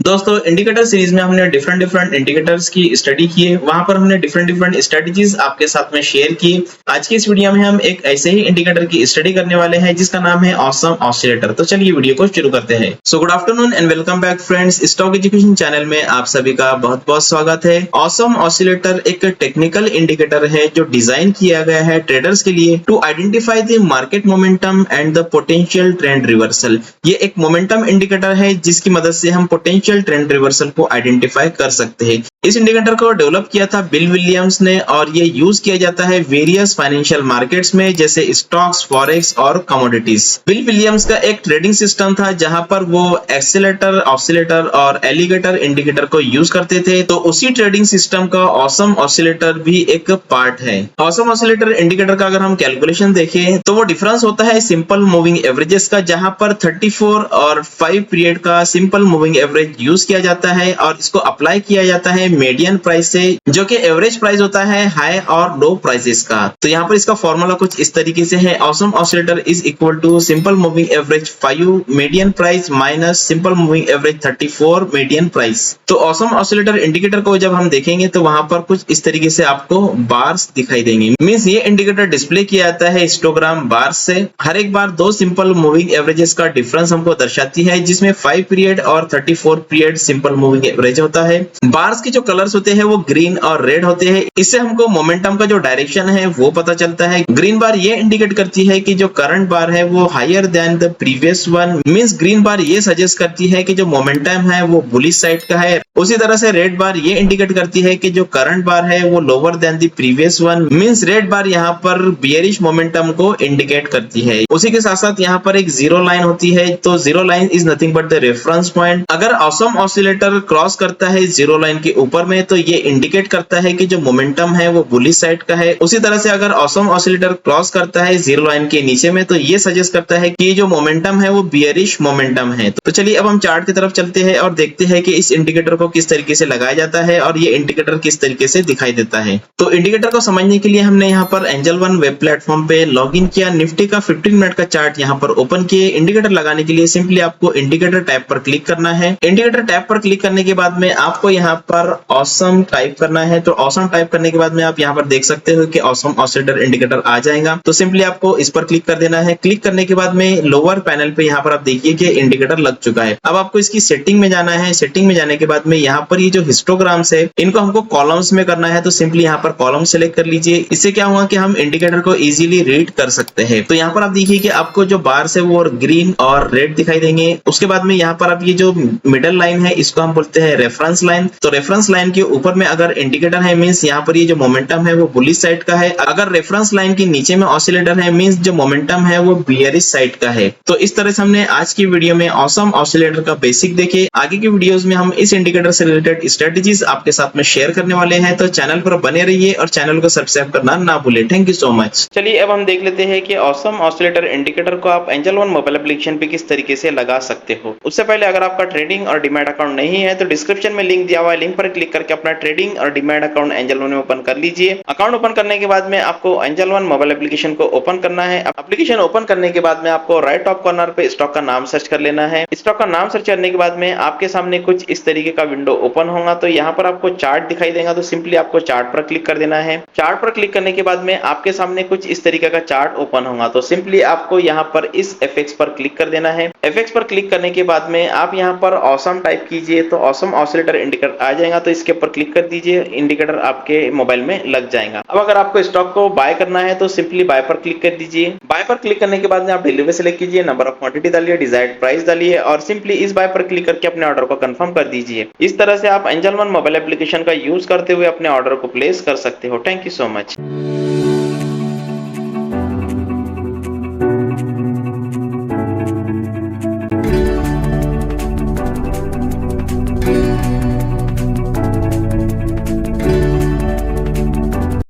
दोस्तों indicator series में हमने डिफरेंट इंडिकेटर्स की स्टडी की है। वहां पर हमने डिफरेंट स्ट्रेटजीज आपके साथ में शेयर की। आज की इस वीडियो में हम एक ऐसे ही इंडिकेटर की स्टडी करने वाले हैं जिसका नाम है ऑसम ऑसिलेटर। तो चलिए वीडियो को शुरू करते हैं। So good afternoon and welcome back friends, stock education channel में आप सभी का बहुत बहुत स्वागत है। ऑसम ऑसिलेटर एक टेक्निकल इंडिकेटर है जो डिजाइन किया गया है ट्रेडर्स के लिए to identify the market momentum and the potential trend reversal. ये एक मोमेंटम इंडिकेटर है जिसकी मदद से हम पोटेंशियल ट्रेंड रिवर्सल को आइडेंटिफाई कर सकते हैं। इस इंडिकेटर को डेवलप किया था बिल विलियम्स ने और ये यूज किया जाता है वेरियस फाइनेंशियल मार्केट्स में जैसे स्टॉक्स, फॉरेक्स और कमोडिटीज। बिल विलियम्स का एक ट्रेडिंग सिस्टम था जहां पर वो एक्सेलेटर, ऑसिलेटर और एलिगेटर इंडिकेटर को यूज करते थे। तो उसी ट्रेडिंग सिस्टम का ऑसम ऑसिलेटर भी एक पार्ट है। ऑसम ऑसिलेटर इंडिकेटर का अगर हम कैलकुलेशन देखें तो वो डिफरेंस होता है सिंपल मूविंग एवरेजेस का, जहां पर 34 और 5 पीरियड का सिंपल मूविंग एवरेज यूज किया जाता है और इसको अप्लाई किया जाता है मीडियन प्राइस से, जो कि एवरेज प्राइस होता है हाई और लो प्राइसेस का। तो यहाँ पर इसका फॉर्मूला कुछ इस तरीके से है, awesome oscillator is equal to simple moving average 5 median price minus simple moving average 34 median price. तो ऑसम ऑसिलेटर इंडिकेटर को जब हम देखेंगे तो वहां पर कुछ इस तरीके से आपको बार्स दिखाई देंगे। मींस ये इंडिकेटर डिस्प्ले किया जाता है हिस्टोग्राम बार्स से। हर एक बार दो सिंपल मूविंग एवरेजेस का डिफरेंस हमको दर्शाती है, जिसमें 5 पीरियड और 34 पीरियड सिंपल मूविंग एवरेज होता है। बार्स के जो कलर्स होते हैं वो ग्रीन और रेड होते हैं। इससे हमको मोमेंटम का जो डायरेक्शन है वो पता चलता है। ग्रीन बार ये इंडिकेट करती है कि जो करंट बार है वो higher than the previous one. Means green bar ये सजेस्ट करती है कि जो मोमेंटम है वो बुलिश साइड का है। उसी तरह से रेड बार ये इंडिकेट करती है कि जो करंट बार है वो lower than the previous one. Means red bar यहाँ पर बियरिश मोमेंटम को इंडिकेट करती है। उसी के साथ साथ यहाँ पर एक जीरो लाइन होती है। तो zero line is nothing but the reference point. अगर ऑसम ऑसिलेटर क्रॉस करता है जीरो लाइन के ऊपर में तो ये इंडिकेट करता है कि जो मोमेंटम है वो बुलिश साइड का है। उसी तरह से अगर ऑसम ऑसिलेटर क्रॉस करता है जीरो लाइन के नीचे में तो ये सजेस्ट करता है कि जो मोमेंटम है वो बियरिश मोमेंटम है। तो चलिए अब हम चार्ट की तरफ चलते हैं और देखते हैं कि इस इंडिकेटर को किस तरीके से लगाया जाता है और ये इंडिकेटर किस तरीके से दिखाई देता है। तो इंडिकेटर को समझने के लिए हमने यहाँ पर एंजल वन वेब प्लेटफॉर्म पे लॉग इन किया। निफ्टी का 15 मिनट का चार्ट यहाँ पर ओपन किए। इंडिकेटर लगाने के लिए सिंपली आपको इंडिकेटर टैब पर क्लिक करना है। इंडिकेटर टैब पर क्लिक करने के बाद में आपको यहाँ पर ऑसम टाइप करना है। तो ऑसम टाइप करने के बाद में आप यहाँ पर देख सकते हो कि ऑसम ऑसिलेटर इंडिकेटर आ जाएगा। तो सिंपली आपको इस पर क्लिक कर देना है। क्लिक करने के बाद में लोअर पैनल पे यहाँ पर आप देखिए कि इंडिकेटर लग चुका है। अब आपको इसकी सेटिंग में जाना है। सेटिंग में जाने के बाद में यहाँ पर ये जो हिस्टोग्राम्स है इनको हमको कॉलम्स में करना है। तो सिंपली यहाँ पर कॉलम सेलेक्ट कर लीजिए। इससे क्या हुआ कि हम इंडिकेटर को इजीली रीड कर सकते हैं। तो यहाँ पर आप देखिए कि आपको जो बार्स है वो ग्रीन और रेड दिखाई देंगे। उसके बाद में यहाँ पर आप ये जो मिडल लाइन है इसको हम बोलते हैं रेफरेंस लाइन। तो रेफरेंस लाइन के ऊपर में अगर इंडिकेटर है मींस यहाँ पर ये जो मोमेंटम है वो बुलिश साइड का है। अगर रेफरेंस लाइन के नीचे में ऑसिलेटर है मींस जो मोमेंटम है वो बियरिश साइड का है। तो इस तरह से हमने आज की वीडियो में ऑसम ऑसिलेटर का बेसिक देखे। आगे की वीडियोस में हम इस इंडिकेटर से रिलेटेड स्ट्रेटजीज आपके साथ में शेयर करने वाले हैं। तो चैनल पर बने रहिए और चैनल को सब्सक्राइब करना ना भूलें। Thank you so much. चलिए अब हम देख लेते हैं कि ऑसम ऑसिलेटर इंडिकेटर को आप एंजल वन मोबाइल एप्लीकेशन पे किस तरीके से लगा सकते हो। उससे पहले अगर आपका ट्रेडिंग और डीमैट अकाउंट नहीं है तो डिस्क्रिप्शन में लिंक दिया हुआ है, लिंक पर क्लिक करके अपना ट्रेडिंग और डीमैट अकाउंट एंजल वन में ओपन कर लीजिए। अकाउंट ओपन करने के बाद में आपको एंजल वन मोबाइल एप्लीकेशन को ओपन करना है। एप्लीकेशन ओपन करने के बाद में आपको राइट टॉप कॉर्नर पे स्टॉक का नाम सर्च कर लेना है। स्टॉक का नाम सर्च करने के बाद में आपके सामने कुछ इस तरीके का विंडो ओपन होगा। तो यहाँ पर आपको चार्ट दिखाई देगा। तो सिंपली आपको चार्ट पर क्लिक कर देना है। चार्ट पर क्लिक करने के बाद में आपके सामने कुछ इस तरीके का चार्ट ओपन होगा। तो सिंपली आपको यहाँ पर इस एफएक्स पर क्लिक कर देना है। एफएक्स पर क्लिक करने के बाद में आप यहाँ पर ऑसम टाइप कीजिए तो ऑसम ऑसिलेटर इंडिकेटर आ जाएगा। तो इसके ऊपर क्लिक कर दीजिए, इंडिकेटर आपके मोबाइल में लग जाएगा। अब अगर आपको स्टॉक को बाय करना है तो सिंपली बाय पर क्लिक कर दीजिए। बाय पर क्लिक करने के बाद में आप डिलीवरी सेलेक्ट कीजिए, नंबर ऑफ क्वांटिटी डालिए, डिजायर्ड प्राइस डालिए और सिंपली इस बाय पर क्लिक करके अपने ऑर्डर को कंफर्म कर दीजिए। इस तरह से आप एंजल वन मोबाइल एप्लीकेशन का यूज करते हुए अपने ऑर्डर को प्लेस कर सकते हो। Thank you so much.